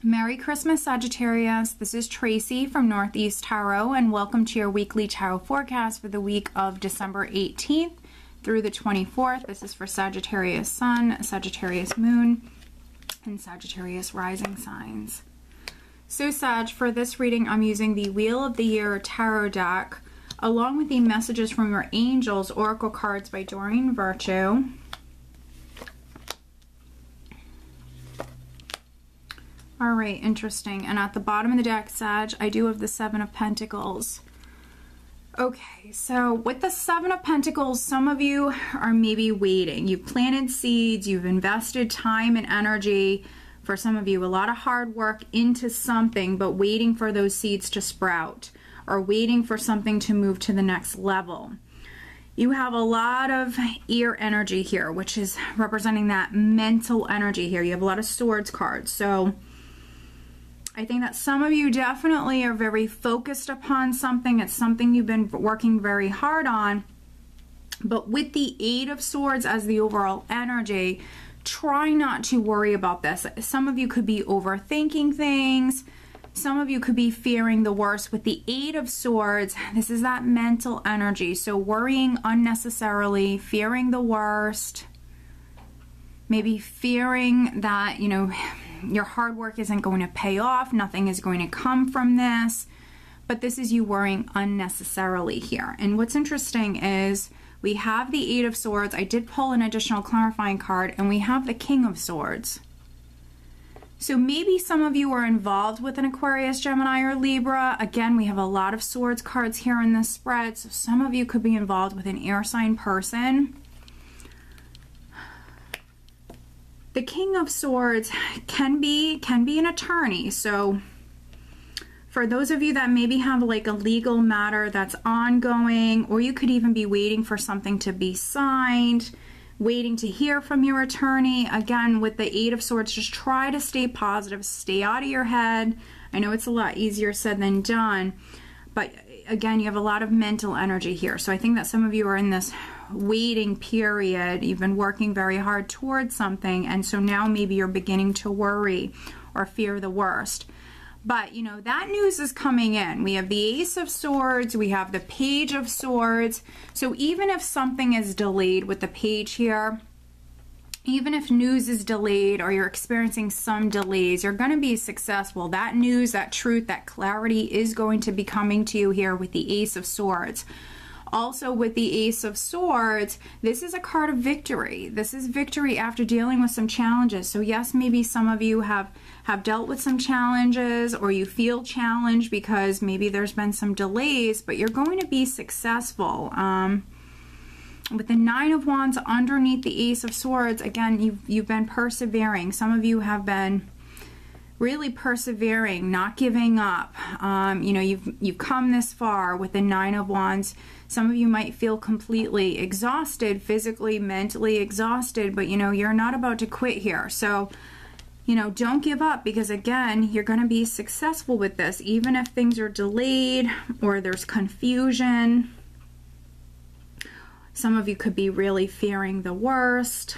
Merry Christmas, Sagittarius. This is Tracy from Northeast Tarot, and welcome to your weekly tarot forecast for the week of December 18th through the 24th. This is for Sagittarius Sun, Sagittarius Moon, and Sagittarius Rising signs. So Sag, for this reading, I'm using the Wheel of the Year Tarot deck, along with the Messages from Your Angels Oracle cards by Doreen Virtue. All right, interesting. And at the bottom of the deck, Sag, I do have the Seven of Pentacles. Okay, so with the Seven of Pentacles, some of you are maybe waiting. You've planted seeds, you've invested time and energy. For some of you, a lot of hard work into something, but waiting for those seeds to sprout or waiting for something to move to the next level. You have a lot of ear energy here, which is representing that mental energy here. You have a lot of swords cards. So I think that some of you definitely are very focused upon something. It's something you've been working very hard on. But with the Eight of Swords as the overall energy, try not to worry about this. Some of you could be overthinking things. Some of you could be fearing the worst. With the Eight of Swords, this is that mental energy. So worrying unnecessarily, fearing the worst, maybe fearing that, you know, your hard work isn't going to pay off, nothing is going to come from this, but this is you worrying unnecessarily here. And what's interesting is we have the Eight of Swords. I did pull an additional clarifying card, and we have the King of Swords. So maybe some of you are involved with an Aquarius, Gemini, or Libra. Again, we have a lot of swords cards here in this spread, so some of you could be involved with an air sign person. The King of Swords can be an attorney. So for those of you that maybe have like a legal matter that's ongoing, or you could even be waiting for something to be signed, waiting to hear from your attorney. Again, with the Eight of Swords, just try to stay positive, stay out of your head. I know it's a lot easier said than done, but again, you have a lot of mental energy here. So I think that some of you are in this waiting period. You've been working very hard towards something, and so now maybe you're beginning to worry or fear the worst. But you know, that news is coming in. We have the Ace of Swords, we have the Page of Swords. So even if something is delayed with the page here, even if news is delayed or you're experiencing some delays, you're going to be successful. That news, that truth, that clarity is going to be coming to you here with the Ace of Swords. Also with the Ace of Swords, this is a card of victory. This is victory after dealing with some challenges. So yes, maybe some of you have dealt with some challenges, or you feel challenged because maybe there's been some delays, but you're going to be successful. With the Nine of Wands underneath the Ace of Swords, again, you've been persevering. Some of you have been really persevering, not giving up. You know, you've come this far with the Nine of Wands. Some of you might feel completely exhausted, physically, mentally exhausted, but you know, you're not about to quit here. So, you know, don't give up, because again, you're going to be successful with this, even if things are delayed or there's confusion. Some of you could be really fearing the worst.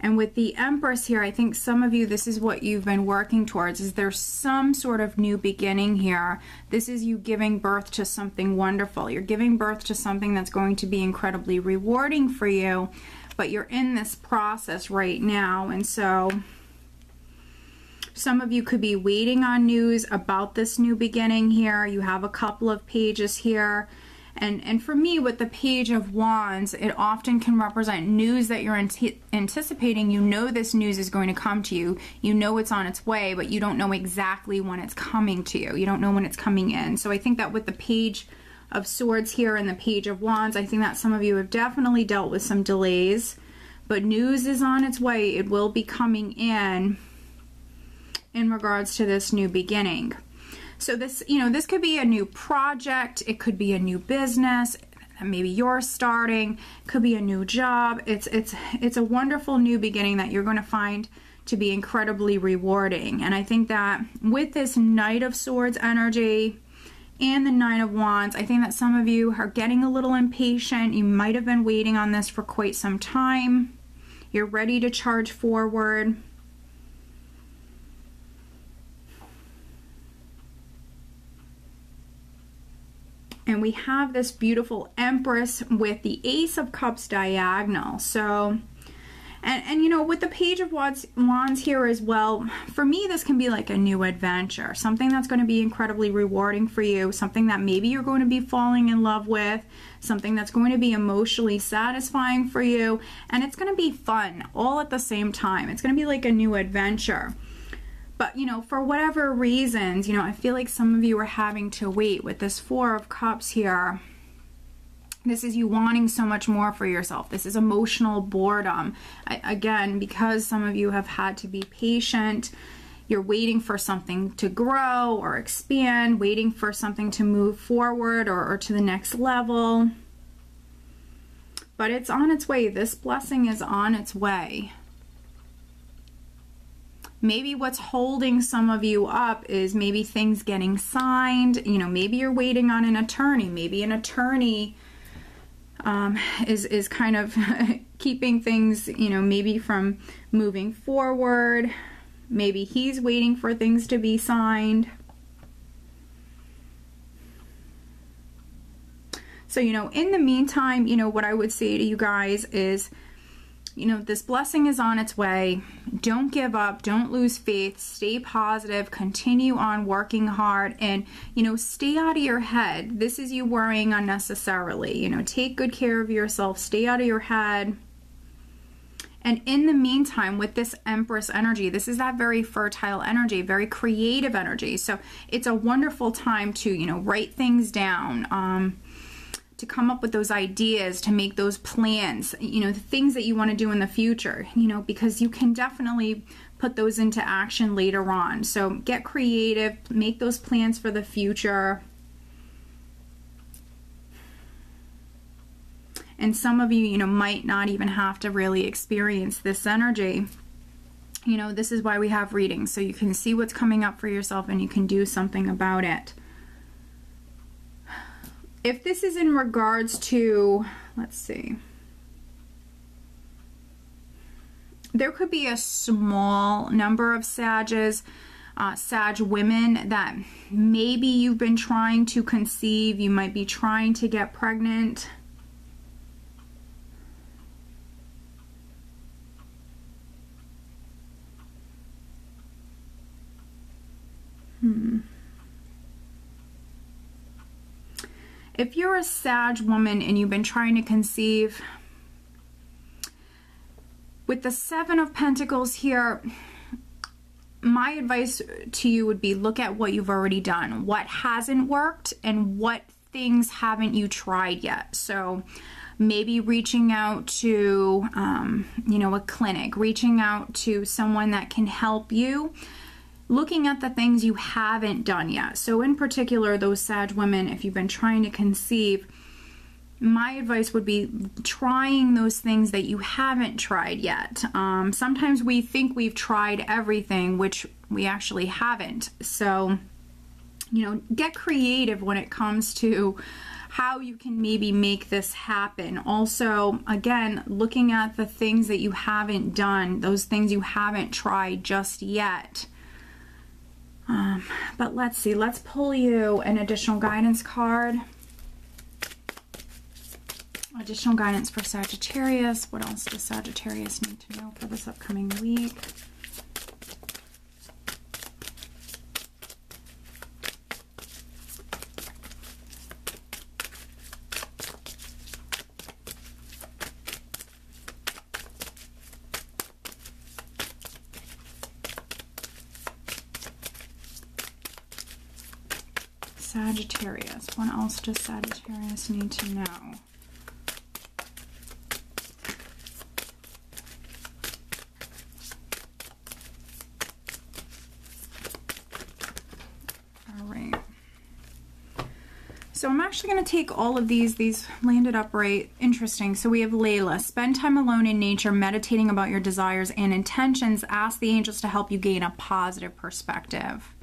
And with the Empress here, I think some of you, this is what you've been working towards, is there's some sort of new beginning here. This is you giving birth to something wonderful. You're giving birth to something that's going to be incredibly rewarding for you, but you're in this process right now. And so some of you could be waiting on news about this new beginning here. You have a couple of pages here. And for me, with the Page of Wands, it often can represent news that you're anticipating. You know this news is going to come to you. You know it's on its way, but you don't know exactly when it's coming to you. You don't know when it's coming in. So I think that with the Page of Swords here and the Page of Wands, I think that some of you have definitely dealt with some delays, but news is on its way. It will be coming in regards to this new beginning. So this, you know, this could be a new project, it could be a new business, maybe you're starting, it could be a new job. It's a wonderful new beginning that you're going to find to be incredibly rewarding. And I think that with this Knight of Swords energy and the Nine of Wands, I think that some of you are getting a little impatient. You might have been waiting on this for quite some time. You're ready to charge forward. And we have this beautiful Empress with the Ace of Cups diagonal. So, and you know, with the Page of Wands here as well, for me, this can be like a new adventure, something that's going to be incredibly rewarding for you, something that maybe you're going to be falling in love with, something that's going to be emotionally satisfying for you, and it's going to be fun all at the same time. It's going to be like a new adventure. But, you know, for whatever reasons, you know, I feel like some of you are having to wait with this Four of Cups here. This is you wanting so much more for yourself. This is emotional boredom. Again, because some of you have had to be patient, you're waiting for something to grow or expand, waiting for something to move forward or to the next level. But it's on its way. This blessing is on its way. Maybe what's holding some of you up is maybe things getting signed. You know, maybe you're waiting on an attorney. Maybe an attorney is kind of keeping things, you know, maybe from moving forward. Maybe he's waiting for things to be signed. So, you know, in the meantime, you know, what I would say to you guys is, you know, this blessing is on its way. Don't give up. Don't lose faith. Stay positive. Continue on working hard. And, you know, stay out of your head. This is you worrying unnecessarily. You know, take good care of yourself. Stay out of your head. And in the meantime, with this Empress energy, this is that very fertile energy, very creative energy. So it's a wonderful time to, you know, write things down, to come up with those ideas, to make those plans, you know, the things that you want to do in the future, you know, because you can definitely put those into action later on. So get creative, make those plans for the future. And some of you, you know, might not even have to really experience this energy. You know, this is why we have readings, so you can see what's coming up for yourself and you can do something about it. If this is in regards to, let's see, there could be a small number of Sages, Sag women that maybe you've been trying to conceive, you might be trying to get pregnant. If you're a Sag woman and you've been trying to conceive, with the Seven of Pentacles here, my advice to you would be look at what you've already done, what hasn't worked, and what things haven't you tried yet. So maybe reaching out to, you know, a clinic, reaching out to someone that can help you, looking at the things you haven't done yet. So in particular, those Sag women, if you've been trying to conceive, my advice would be trying those things that you haven't tried yet. Sometimes we think we've tried everything, which we actually haven't. So, you know, get creative when it comes to how you can maybe make this happen. Also, again, looking at the things that you haven't done, those things you haven't tried just yet. But let's see, let's pull you an additional guidance card. Additional guidance for Sagittarius. What else does Sagittarius need to know for this upcoming week? Sagittarius. What else does Sagittarius need to know? All right. So I'm actually going to take all of these landed upright. Interesting. So we have Layla. Spend time alone in nature, meditating about your desires and intentions. Ask the angels to help you gain a positive perspective.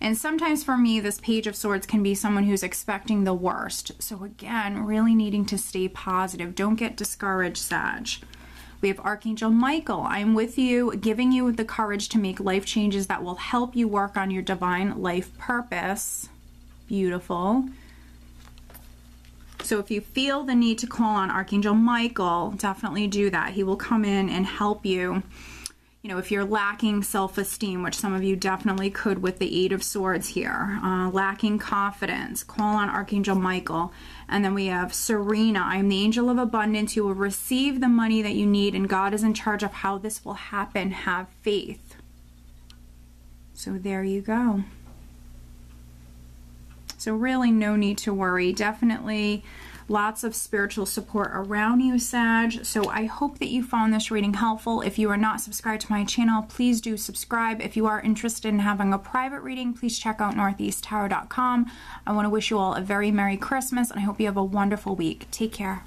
And sometimes for me, this Page of Swords can be someone who's expecting the worst. So again, really needing to stay positive. Don't get discouraged, Sag. We have Archangel Michael. I'm with you, giving you the courage to make life changes that will help you work on your divine life purpose. Beautiful. So if you feel the need to call on Archangel Michael, definitely do that. He will come in and help you. You know, if you're lacking self-esteem, which some of you definitely could with the Eight of Swords here, lacking confidence, call on Archangel Michael. And then we have Serena. I am the angel of abundance. You will receive the money that you need, and God is in charge of how this will happen. Have faith. So there you go. So really no need to worry. Definitely lots of spiritual support around you, Sag. So I hope that you found this reading helpful. If you are not subscribed to my channel, please do subscribe. If you are interested in having a private reading, please check out northeasttarot.com. I want to wish you all a very Merry Christmas, and I hope you have a wonderful week. Take care.